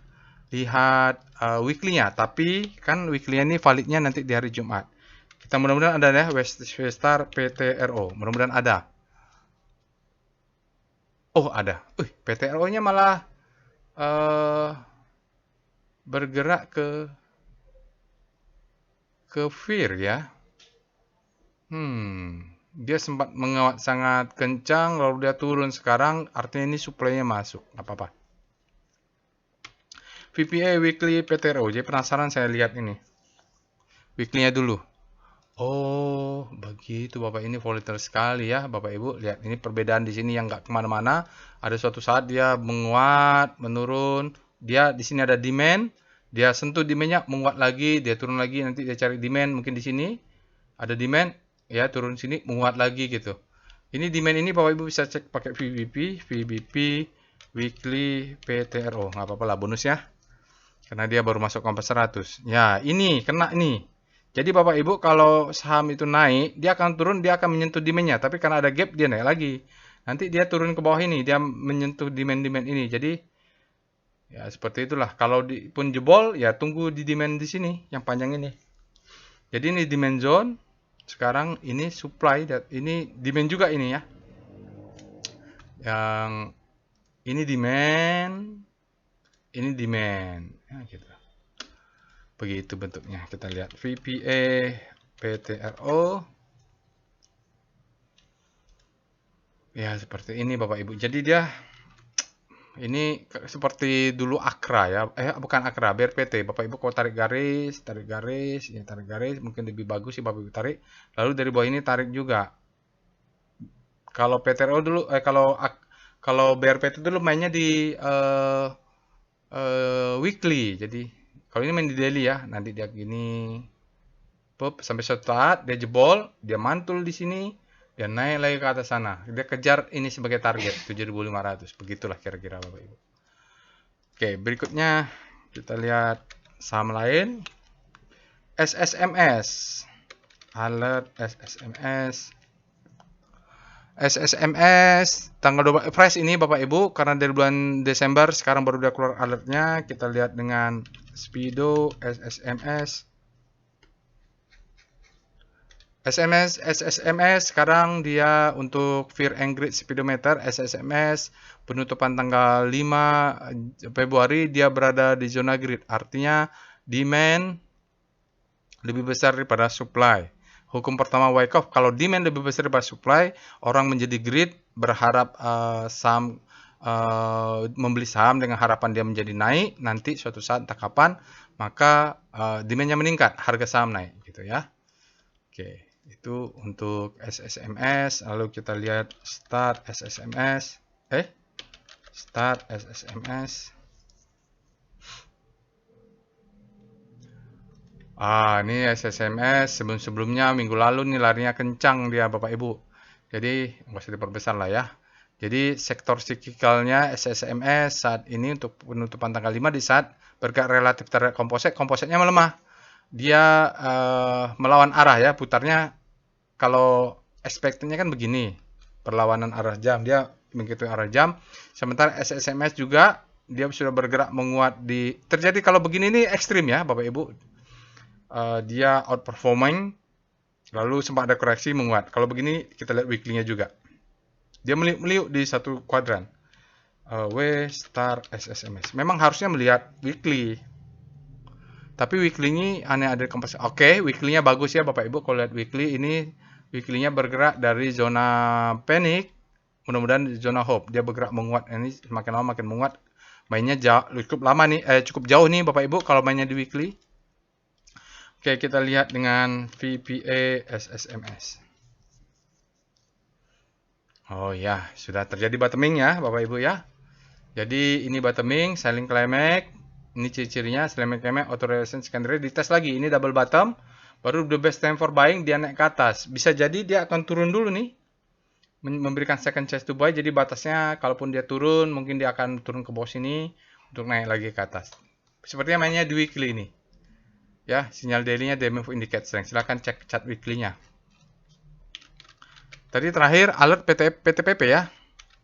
Speaker 1: lihat weekly-nya. Tapi kan weekly-nya ini validnya nanti di hari Jumat. Kita mudah-mudahan ada ya, Westar PTRO. Mudah-mudahan ada. Oh, ada. PTRO-nya malah bergerak ke fear ya. Dia sempat menguat sangat kencang, lalu dia turun sekarang, artinya ini supply-nya masuk, apa-apa. VPA weekly PTRO. Jadi penasaran saya lihat ini. Weekly-nya dulu. Oh, begitu Bapak, ini volatile sekali ya Bapak Ibu. Lihat ini perbedaan di sini yang nggak kemana-mana. Ada suatu saat dia menguat, menurun. Dia di sini ada demand. Dia sentuh demandnya, menguat lagi, dia turun lagi. Nanti dia cari demand, mungkin di sini ada demand, ya turun sini, menguat lagi gitu. Ini demand ini Bapak Ibu bisa cek pakai VBP weekly PTRO. Nggak apa-apa lah bonusnya. Karena dia baru masuk kompas 100. Ya, ini kena nih. Jadi Bapak Ibu kalau saham itu naik, dia akan turun, dia akan menyentuh demand-nya. Tapi karena ada gap, dia naik lagi. Nanti dia turun ke bawah ini, dia menyentuh demand-demand ini. Jadi, ya seperti itulah. Kalau pun jebol, ya tunggu di demand di sini, yang panjang ini. Jadi ini demand zone. Sekarang ini supply, dan ini demand juga ini ya. Yang ini demand, ini demand. Ya, gitu. Begitu bentuknya. Kita lihat VPA PTRO. Ya, seperti ini Bapak Ibu. Jadi dia ini seperti dulu Akra ya. Bukan Akra, BRPT. Bapak Ibu kalau tarik garis, ya tarik garis, mungkin lebih bagus sih Bapak Ibu tarik. Lalu dari bawah ini tarik juga. Kalau PTRO dulu kalau BRPT dulu mainnya di weekly. Jadi kalau ini main di daily ya. Nanti dia gini. Pop, sampai suatu saat dia jebol, dia mantul di sini. Dia naik lagi ke atas sana. Dia kejar ini sebagai target 7.500. Begitulah kira-kira Bapak Ibu. Oke, berikutnya kita lihat saham lain. SSMS. Alert SSMS. SSMS tanggal 12 fresh ini Bapak Ibu karena dari bulan Desember sekarang baru dia keluar alertnya. Kita lihat dengan Speedo SSMS. SSMS sekarang dia untuk Fear and Greed Speedometer SSMS penutupan tanggal 5 Februari dia berada di zona greed, artinya demand lebih besar daripada supply. Hukum pertama Wyckoff, kalau demand lebih besar daripada supply, orang menjadi greed, berharap saham membeli saham dengan harapan dia menjadi naik, nanti suatu saat entah kapan, maka demandnya meningkat, harga saham naik gitu ya. Oke. Itu untuk SSMS. Lalu kita lihat start SSMS. Ini SSMS sebelum-sebelumnya minggu lalu nih larinya kencang dia Bapak Ibu. Jadi nggak usah diperbesar lah ya. Jadi sektor sikikalnya SSMS saat ini untuk penutupan tanggal 5 di saat bergerak relatif terhadap kompositnya melemah. Dia melawan arah ya, putarnya kalau ekspektasinya kan begini, perlawanan arah jam, dia mengikuti arah jam. Sementara SSMS juga dia sudah bergerak menguat terjadi kalau begini ini ekstrim ya Bapak Ibu. Dia outperforming, lalu sempat ada koreksi menguat. Kalau begini kita lihat weekly-nya juga. Dia meliuk di satu kuadran. W star SSMS. Memang harusnya melihat weekly. Tapi weekly ini aneh ada kompas. Oke, weekly-nya bagus ya Bapak Ibu. Kalau lihat weekly ini weekly-nya bergerak dari zona panic, mudah-mudahan di zona hope. Dia bergerak menguat. Ini semakin lama makin menguat. Mainnya cukup lama nih, cukup jauh nih Bapak Ibu kalau mainnya di weekly. Oke, kita lihat dengan VPA SSMS. Oh ya, sudah terjadi bottoming ya Bapak Ibu ya. Jadi ini bottoming, selling climax. Ini ciri-cirinya, selling climax, auto reaction secondary, dites lagi. Ini double bottom, baru the best time for buying, dia naik ke atas. Bisa jadi dia akan turun dulu nih, memberikan second chance to buy. Jadi batasnya, kalaupun dia turun, mungkin dia akan turun ke bawah sini, untuk naik lagi ke atas. Sepertinya mainnya di weekly ini. Ya, sinyal daily-nya dia move indicate strength. Silahkan cek chart weekly-nya. Tadi terakhir alert PTPP ya.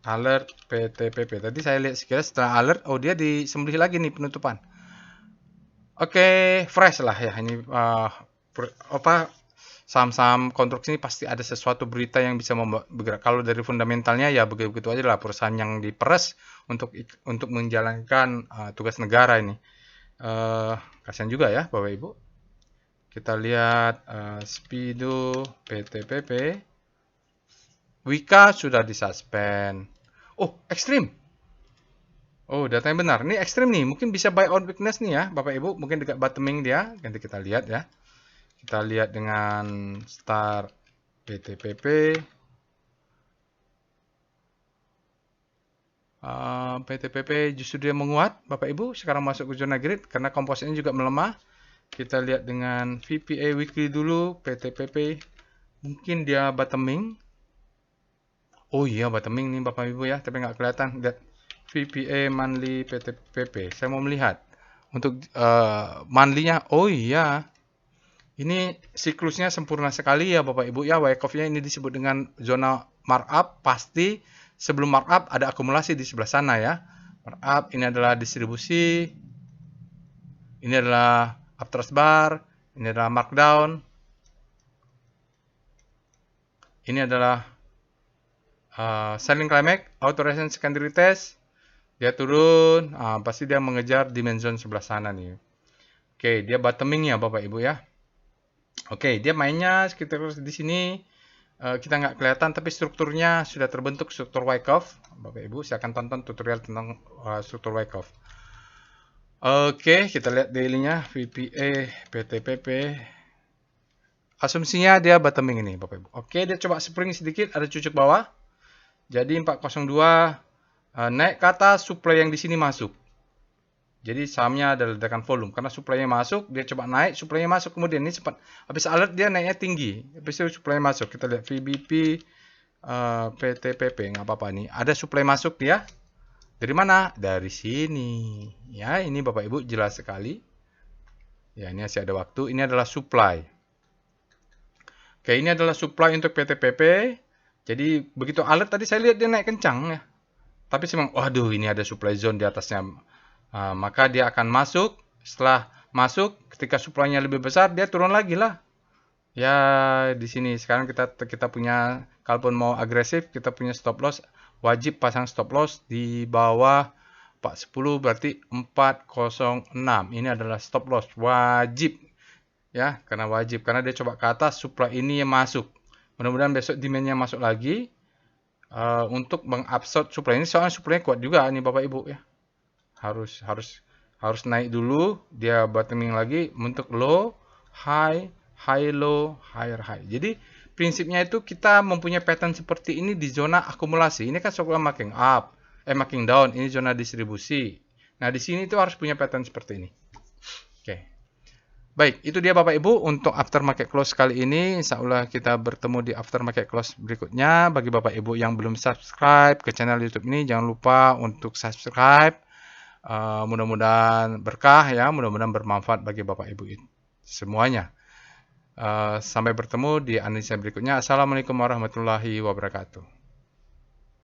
Speaker 1: Alert PTPP. Tadi saya lihat sekilas setelah alert, oh dia disembelih lagi nih penutupan. Oke, fresh lah ya ini saham-saham konstruksi ini pasti ada sesuatu berita yang bisa bergerak. Kalau dari fundamentalnya ya begitu aja lah, perusahaan yang diperes untuk menjalankan tugas negara ini. Kasihan juga ya Bapak Ibu. Kita lihat Speedo PTPP. Wika sudah disuspend. Oh, ekstrim. Oh, datanya benar. Ini ekstrim nih. Mungkin bisa buy on weakness nih ya, Bapak Ibu. Mungkin dekat bottoming dia. Nanti kita lihat ya. Kita lihat dengan start PTPP. PTPP justru dia menguat, Bapak Ibu. Sekarang masuk ke zona grid karena kompositnya juga melemah. Kita lihat dengan VPA weekly dulu, PTPP. Mungkin dia bottoming. Oh iya, bottoming nih Bapak Ibu ya, tapi nggak kelihatan. Lihat VPA monthly PTPP. Saya mau melihat untuk monthly-nya. Oh iya, ini siklusnya sempurna sekali ya Bapak Ibu ya. Wyckoff-nya ini disebut dengan zona markup. Pasti sebelum markup ada akumulasi di sebelah sana ya. Markup ini adalah distribusi. Ini adalah uptrust bar. Ini adalah markdown. Ini adalah selling climax, authorization secondary test. Dia turun, pasti dia mengejar dimension sebelah sana nih. Oke, dia bottoming ya Bapak Ibu ya. Oke, dia mainnya sekitar di sini. Kita nggak kelihatan, tapi strukturnya sudah terbentuk, struktur Wyckoff. Bapak Ibu, saya akan tonton tutorial tentang struktur Wyckoff. Oke, kita lihat daily-nya, VPA, PTPP. Asumsinya dia bottoming ini, Bapak Ibu. Oke, dia coba spring sedikit, ada cucuk bawah. Jadi 402 naik ke atas, supply yang di sini masuk. Jadi sahamnya ada ledakan volume karena supply-nya masuk, dia coba naik, supply-nya masuk, kemudian ini cepat. Habis alert dia naiknya tinggi, habis itu supply masuk. Kita lihat VBP, PTPP, nggak apa-apa nih. Ada supply masuk dia. Dari mana? Dari sini. Ya, ini Bapak Ibu jelas sekali. Ya, ini masih ada waktu. Ini adalah supply. Oke, ini adalah supply untuk PTPP. Jadi begitu alert tadi saya lihat dia naik kencang ya. Tapi memang, waduh ini ada supply zone di atasnya. Maka dia akan masuk. Setelah masuk, ketika supply-nya lebih besar, dia turun lagi lah. Ya, di sini sekarang kita punya, kalaupun mau agresif, kita punya stop loss. Wajib pasang stop loss di bawah 410, berarti 406. Ini adalah stop loss. Wajib. Ya, karena wajib. Karena dia coba ke atas, supply ini yang masuk. Mudah-mudahan besok demand-nya masuk lagi. Untuk mengabsorb supply ini, soalnya supply-nya kuat juga nih Bapak Ibu ya. Harus naik dulu, dia bottoming lagi untuk low, high, high low, higher high. Jadi prinsipnya itu kita mempunyai pattern seperti ini di zona akumulasi. Ini kan supply makin up, makin down, ini zona distribusi. Nah, di sini itu harus punya pattern seperti ini. Oke. Baik, itu dia Bapak Ibu untuk aftermarket close kali ini. Insya Allah kita bertemu di aftermarket close berikutnya. Bagi Bapak Ibu yang belum subscribe ke channel YouTube ini, jangan lupa untuk subscribe. Mudah-mudahan berkah ya, mudah-mudahan bermanfaat bagi Bapak Ibu semuanya. Sampai bertemu di analisa berikutnya. Assalamualaikum warahmatullahi wabarakatuh.